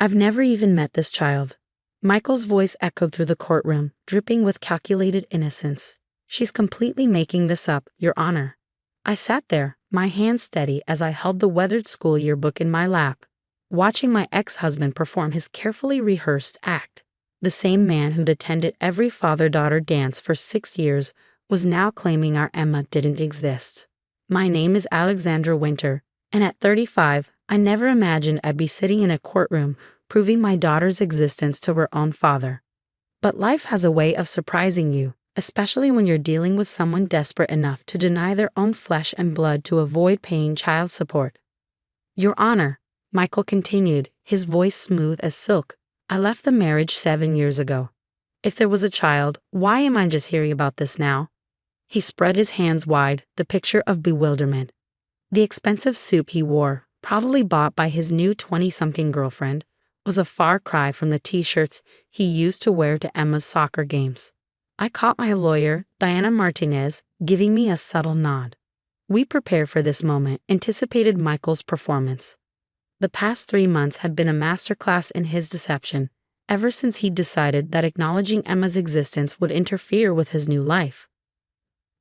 I've never even met this child. Michael's voice echoed through the courtroom, dripping with calculated innocence. She's completely making this up, Your Honor. I sat there, my hands steady as I held the weathered school yearbook in my lap, watching my ex-husband perform his carefully rehearsed act. The same man who'd attended every father-daughter dance for 6 years was now claiming our Emma didn't exist. My name is Alexandra Winter, and at 35, I never imagined I'd be sitting in a courtroom proving my daughter's existence to her own father. But life has a way of surprising you, especially when you're dealing with someone desperate enough to deny their own flesh and blood to avoid paying child support. Your Honor, Michael continued, his voice smooth as silk, I left the marriage 7 years ago. If there was a child, why am I just hearing about this now? He spread his hands wide, the picture of bewilderment. The expensive suit he wore, probably bought by his new 20-something girlfriend, was a far cry from the t-shirts he used to wear to Emma's soccer games. I caught my lawyer, Diana Martinez, giving me a subtle nod. We prepared for this moment, anticipated Michael's performance. The past 3 months had been a masterclass in his deception, ever since he'd decided that acknowledging Emma's existence would interfere with his new life.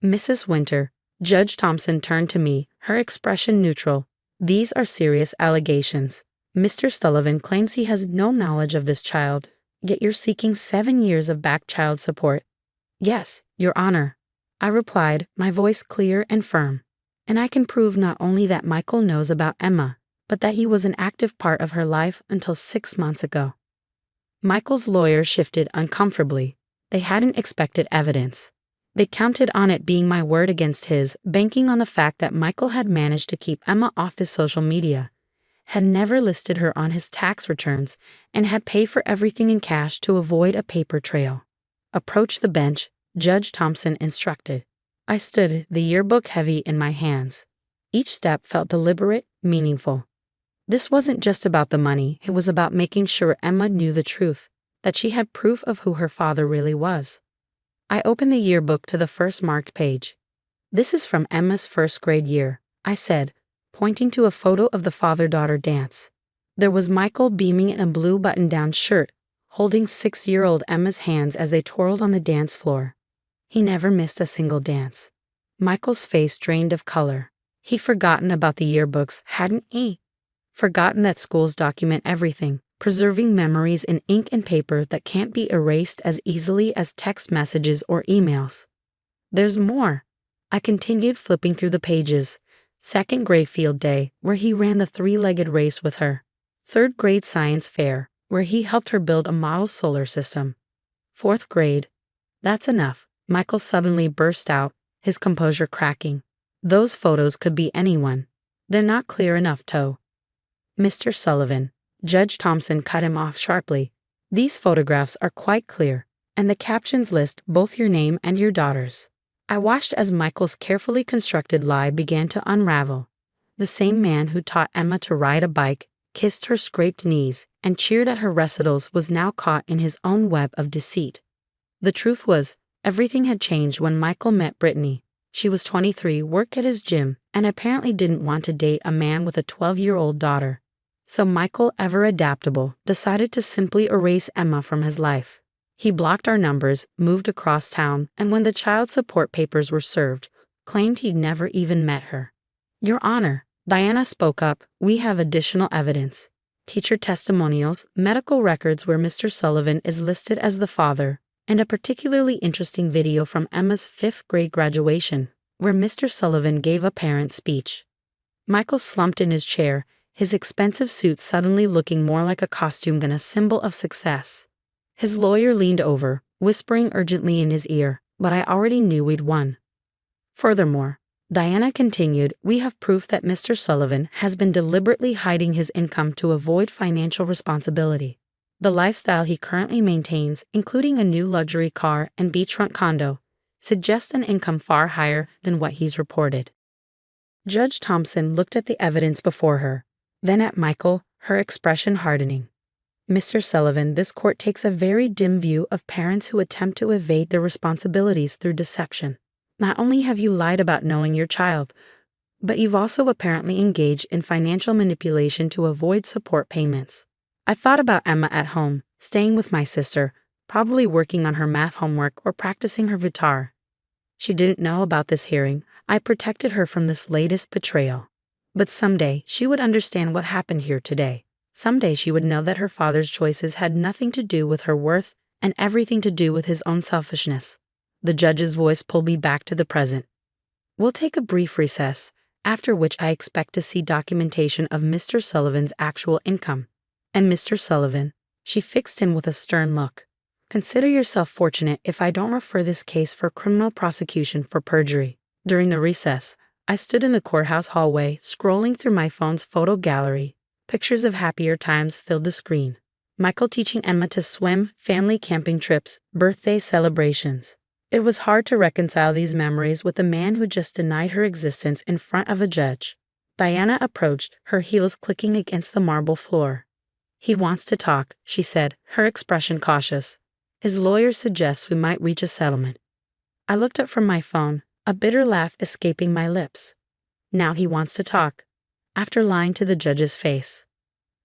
Mrs. Winter, Judge Thompson turned to me, her expression neutral. These are serious allegations. Mr. Sullivan claims he has no knowledge of this child, yet you're seeking 7 years of back child support. Yes, Your Honor, I replied, my voice clear and firm. And I can prove not only that Michael knows about Emma, but that he was an active part of her life until 6 months ago. Michael's lawyers shifted uncomfortably. They hadn't expected evidence. They counted on it being my word against his, banking on the fact that Michael had managed to keep Emma off his social media, had never listed her on his tax returns, and had paid for everything in cash to avoid a paper trail. Approach the bench, Judge Thompson instructed. I stood, the yearbook heavy in my hands. Each step felt deliberate, meaningful. This wasn't just about the money, it was about making sure Emma knew the truth, that she had proof of who her father really was. I opened the yearbook to the first marked page. This is from Emma's first grade year, I said, pointing to a photo of the father-daughter dance. There was Michael beaming in a blue button-down shirt, holding 6-year-old Emma's hands as they twirled on the dance floor. He never missed a single dance. Michael's face drained of color. He'd forgotten about the yearbooks, hadn't he? Forgotten that schools document everything, preserving memories in ink and paper that can't be erased as easily as text messages or emails. There's more. I continued flipping through the pages. 2nd grade field day, where he ran the 3-legged race with her. 3rd grade science fair, where he helped her build a model solar system. 4th grade. That's enough, Michael suddenly burst out, his composure cracking. Those photos could be anyone. They're not clear enough, Toe. Mr. Sullivan, Judge Thompson cut him off sharply. These photographs are quite clear, and the captions list both your name and your daughter's. I watched as Michael's carefully constructed lie began to unravel. The same man who taught Emma to ride a bike, kissed her scraped knees, and cheered at her recitals was now caught in his own web of deceit. The truth was, everything had changed when Michael met Brittany. She was 23, worked at his gym, and apparently didn't want to date a man with a 12-year-old daughter. So Michael, ever adaptable, decided to simply erase Emma from his life. He blocked our numbers, moved across town, and when the child support papers were served, claimed he'd never even met her. Your Honor, Diana spoke up, we have additional evidence. Teacher testimonials, medical records where Mr. Sullivan is listed as the father, and a particularly interesting video from Emma's 5th grade graduation, where Mr. Sullivan gave a parent speech. Michael slumped in his chair, his expensive suit suddenly looking more like a costume than a symbol of success. His lawyer leaned over, whispering urgently in his ear, but I already knew we'd won. Furthermore, Diana continued, we have proof that Mr. Sullivan has been deliberately hiding his income to avoid financial responsibility. The lifestyle he currently maintains, including a new luxury car and beachfront condo, suggests an income far higher than what he's reported. Judge Thompson looked at the evidence before her, then at Michael, her expression hardening. Mr. Sullivan, this court takes a very dim view of parents who attempt to evade their responsibilities through deception. Not only have you lied about knowing your child, but you've also apparently engaged in financial manipulation to avoid support payments. I thought about Emma at home, staying with my sister, probably working on her math homework or practicing her guitar. She didn't know about this hearing. I protected her from this latest betrayal. But someday she would understand what happened here today. Someday she would know that her father's choices had nothing to do with her worth and everything to do with his own selfishness. The judge's voice pulled me back to the present. We'll take a brief recess, after which I expect to see documentation of Mr. Sullivan's actual income. And Mr. Sullivan, she fixed him with a stern look. Consider yourself fortunate if I don't refer this case for criminal prosecution for perjury. During the recess, I stood in the courthouse hallway, scrolling through my phone's photo gallery. Pictures of happier times filled the screen. Michael teaching Emma to swim, family camping trips, birthday celebrations. It was hard to reconcile these memories with the man who just denied her existence in front of a judge. Diana approached, her heels clicking against the marble floor. He wants to talk, she said, her expression cautious. His lawyer suggests we might reach a settlement. I looked up from my phone, a bitter laugh escaping my lips. Now he wants to talk. After lying to the judge's face.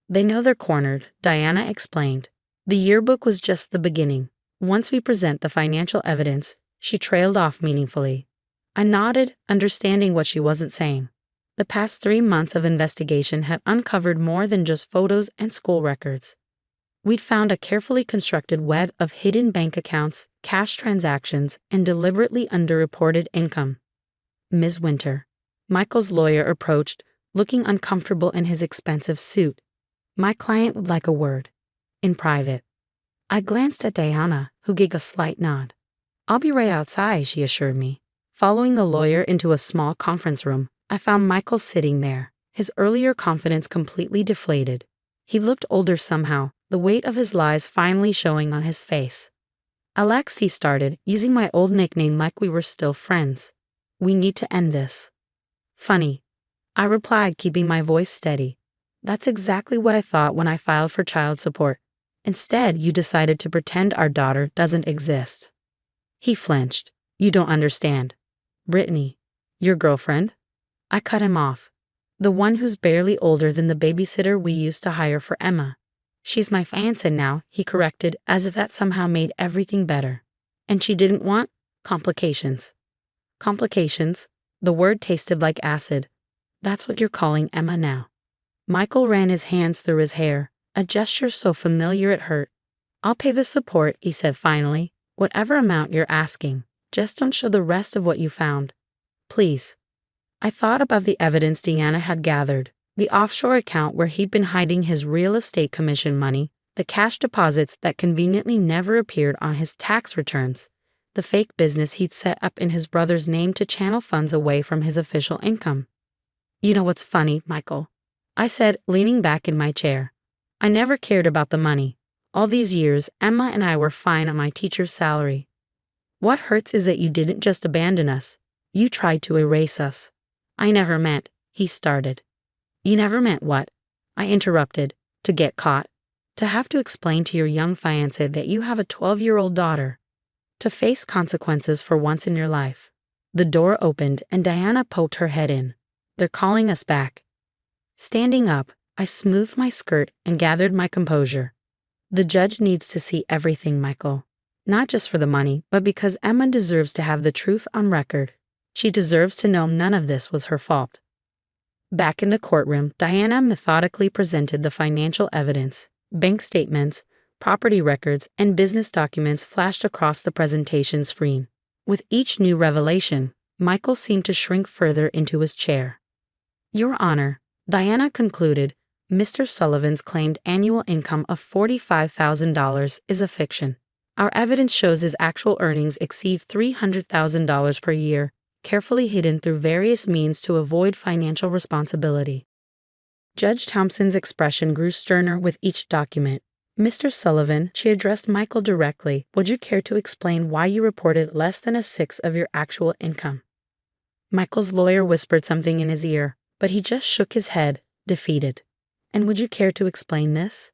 They know they're cornered, Diana explained. The yearbook was just the beginning. Once we present the financial evidence, she trailed off meaningfully. I nodded, understanding what she wasn't saying. The past 3 months of investigation had uncovered more than just photos and school records. We'd found a carefully constructed web of hidden bank accounts, cash transactions, and deliberately underreported income. Ms. Winter. Michael's lawyer approached, looking uncomfortable in his expensive suit. My client would like a word. In private. I glanced at Diana, who gave a slight nod. I'll be right outside, she assured me. Following the lawyer into a small conference room, I found Michael sitting there, his earlier confidence completely deflated. He looked older somehow, the weight of his lies finally showing on his face. Alex, he started, using my old nickname like we were still friends. We need to end this. Funny. I replied, keeping my voice steady. That's exactly what I thought when I filed for child support. Instead, you decided to pretend our daughter doesn't exist. He flinched. You don't understand. Brittany, your girlfriend? I cut him off. The one who's barely older than the babysitter we used to hire for Emma. She's my fiancée now, he corrected, as if that somehow made everything better. And she didn't want complications. Complications? The word tasted like acid. That's what you're calling Emma now. Michael ran his hands through his hair, a gesture so familiar it hurt. I'll pay the support, he said finally, whatever amount you're asking. Just don't show the rest of what you found. Please. I thought about the evidence Deanna had gathered, the offshore account where he'd been hiding his real estate commission money, the cash deposits that conveniently never appeared on his tax returns, the fake business he'd set up in his brother's name to channel funds away from his official income. You know what's funny, Michael? I said, leaning back in my chair. I never cared about the money. All these years, Emma and I were fine on my teacher's salary. What hurts is that you didn't just abandon us. You tried to erase us. I never meant, he started. You never meant what? I interrupted. To get caught. To have to explain to your young fiancé that you have a 12-year-old daughter. To face consequences for once in your life. The door opened and Diana poked her head in. They're calling us back. Standing up, I smoothed my skirt and gathered my composure. The judge needs to see everything, Michael. Not just for the money, but because Emma deserves to have the truth on record. She deserves to know none of this was her fault. Back in the courtroom, Diana methodically presented the financial evidence. Bank statements, property records, and business documents flashed across the presentation screen. With each new revelation, Michael seemed to shrink further into his chair. Your Honor, Diana concluded, Mr. Sullivan's claimed annual income of $45,000 is a fiction. Our evidence shows his actual earnings exceed $300,000 per year, carefully hidden through various means to avoid financial responsibility. Judge Thompson's expression grew sterner with each document. Mr. Sullivan, she addressed Michael directly, would you care to explain why you reported less than a sixth of your actual income? Michael's lawyer whispered something in his ear, but he just shook his head, defeated. And would you care to explain this?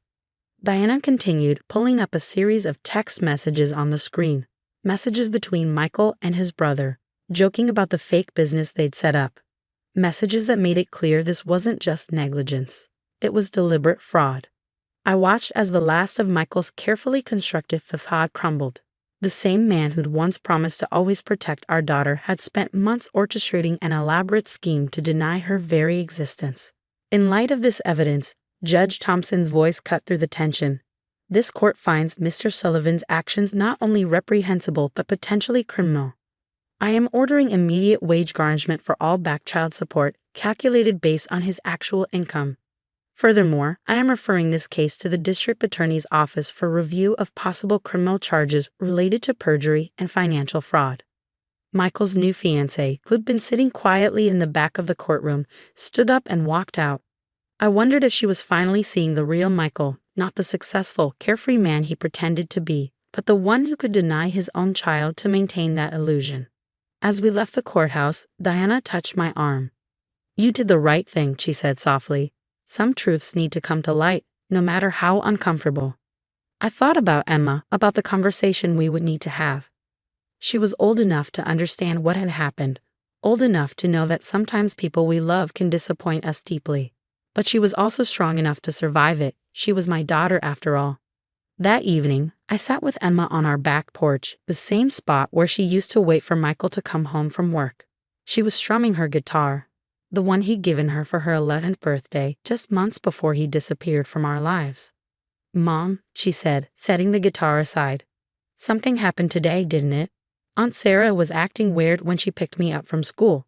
Diana continued, pulling up a series of text messages on the screen, messages between Michael and his brother, joking about the fake business they'd set up. Messages that made it clear this wasn't just negligence. It was deliberate fraud. I watched as the last of Michael's carefully constructed facade crumbled. The same man who'd once promised to always protect our daughter had spent months orchestrating an elaborate scheme to deny her very existence. In light of this evidence, Judge Thompson's voice cut through the tension. This court finds Mr. Sullivan's actions not only reprehensible but potentially criminal. I am ordering immediate wage garnishment for all back child support, calculated based on his actual income. Furthermore, I am referring this case to the District Attorney's Office for review of possible criminal charges related to perjury and financial fraud. Michael's new fiancée, who'd been sitting quietly in the back of the courtroom, stood up and walked out. I wondered if she was finally seeing the real Michael, not the successful, carefree man he pretended to be, but the one who could deny his own child to maintain that illusion. As we left the courthouse, Diana touched my arm. "You did the right thing," she said softly. "Some truths need to come to light, no matter how uncomfortable." I thought about Emma, about the conversation we would need to have. She was old enough to understand what had happened, old enough to know that sometimes people we love can disappoint us deeply. But she was also strong enough to survive it. She was my daughter after all. That evening, I sat with Emma on our back porch, the same spot where she used to wait for Michael to come home from work. She was strumming her guitar, the one he'd given her for her 11th birthday, just months before he disappeared from our lives. "Mom," she said, setting the guitar aside. "Something happened today, didn't it? Aunt Sarah was acting weird when she picked me up from school."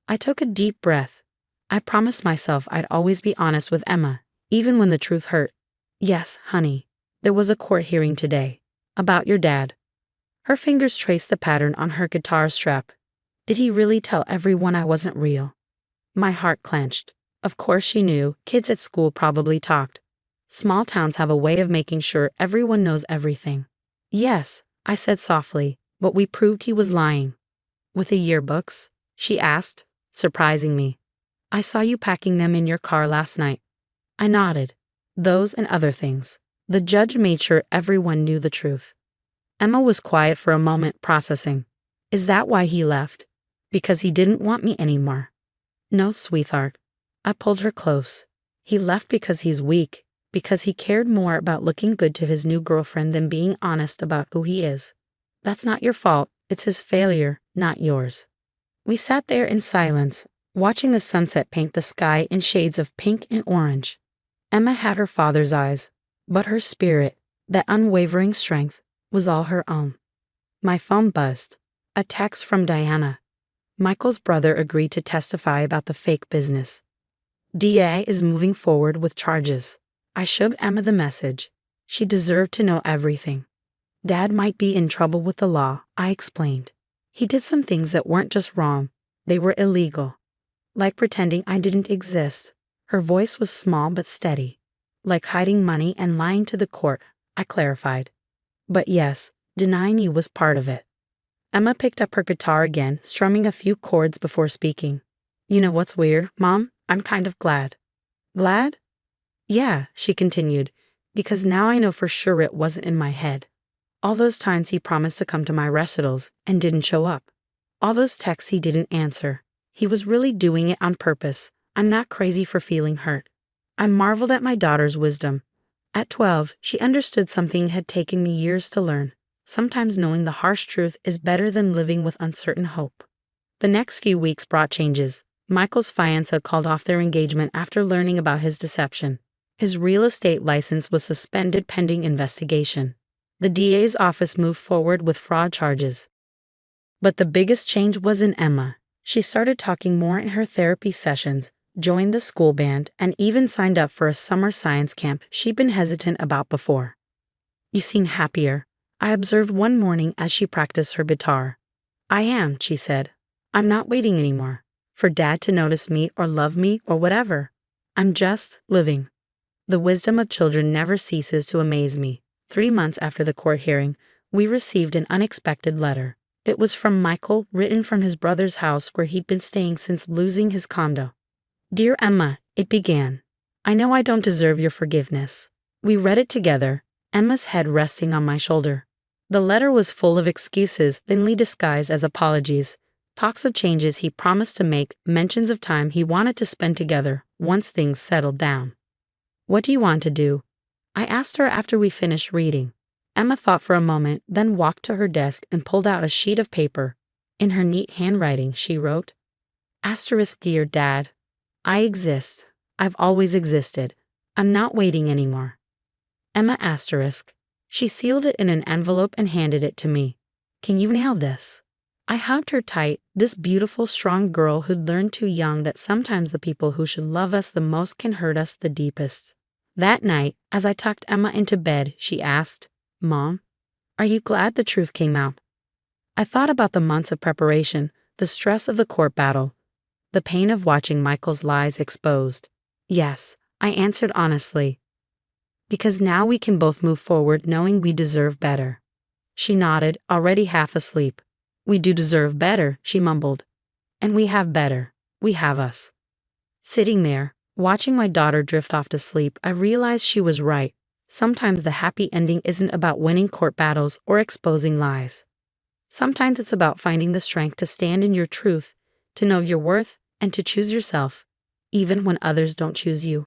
I took a deep breath. I promised myself I'd always be honest with Emma, even when the truth hurt. "Yes, honey. There was a court hearing today. About your dad." Her fingers traced the pattern on her guitar strap. Did he really tell everyone I wasn't real? My heart clenched. Of course she knew. Kids at school probably talked. Small towns have a way of making sure everyone knows everything. "Yes," I said softly, "but we proved he was lying." "With the yearbooks?" she asked, surprising me. "I saw you packing them in your car last night." I nodded. "Those and other things." The judge made sure everyone knew the truth. Emma was quiet for a moment, processing. "Is that why he left? Because he didn't want me anymore?" "No, sweetheart." I pulled her close. "He left because he's weak, because he cared more about looking good to his new girlfriend than being honest about who he is. That's not your fault. It's his failure, not yours." We sat there in silence, watching the sunset paint the sky in shades of pink and orange. Emma had her father's eyes, but her spirit, that unwavering strength, was all her own. My phone buzzed. A text from Diana. Michael's brother agreed to testify about the fake business. DA is moving forward with charges. I showed Emma the message. She deserved to know everything. Dad might be in trouble with the law, I explained. He did some things that weren't just wrong, they were illegal. Like pretending I didn't exist. Her voice was small but steady. Like hiding money and lying to the court, I clarified. But yes, denying you was part of it. Emma picked up her guitar again, strumming a few chords before speaking. "You know what's weird, Mom? I'm kind of glad." "Glad?" "Yeah," she continued, "because now I know for sure it wasn't in my head. All those times he promised to come to my recitals and didn't show up. All those texts he didn't answer. He was really doing it on purpose. I'm not crazy for feeling hurt." I marveled at my daughter's wisdom. At 12, she understood something had taken me years to learn. Sometimes knowing the harsh truth is better than living with uncertain hope. The next few weeks brought changes. Michael's fiancée called off their engagement after learning about his deception. His real estate license was suspended pending investigation. The DA's office moved forward with fraud charges. But the biggest change was in Emma. She started talking more in her therapy sessions, joined the school band, and even signed up for a summer science camp she'd been hesitant about before. "You seem happier," I observed one morning as she practiced her guitar. "I am," she said. "I'm not waiting anymore for Dad to notice me or love me or whatever. I'm just living." The wisdom of children never ceases to amaze me. 3 months after the court hearing, we received an unexpected letter. It was from Michael, written from his brother's house where he'd been staying since losing his condo. "Dear Emma," it began, "I know I don't deserve your forgiveness." We read it together, Emma's head resting on my shoulder. The letter was full of excuses thinly disguised as apologies, talks of changes he promised to make, mentions of time he wanted to spend together once things settled down. "What do you want to do?" I asked her after we finished reading. Emma thought for a moment, then walked to her desk and pulled out a sheet of paper. In her neat handwriting, she wrote, Asterisk, dear Dad. I exist. I've always existed. I'm not waiting anymore. Emma asterisk. She sealed it in an envelope and handed it to me. Can you nail this? I hugged her tight, this beautiful, strong girl who'd learned too young that sometimes the people who should love us the most can hurt us the deepest. That night, as I tucked Emma into bed, she asked, Mom, are you glad the truth came out? I thought about the months of preparation, the stress of the court battle, the pain of watching Michael's lies exposed. Yes, I answered honestly. Because now we can both move forward knowing we deserve better. She nodded, already half asleep. We do deserve better, she mumbled. And we have better. We have us. Sitting there, watching my daughter drift off to sleep, I realized she was right. Sometimes the happy ending isn't about winning court battles or exposing lies. Sometimes it's about finding the strength to stand in your truth, to know your worth, and to choose yourself, even when others don't choose you.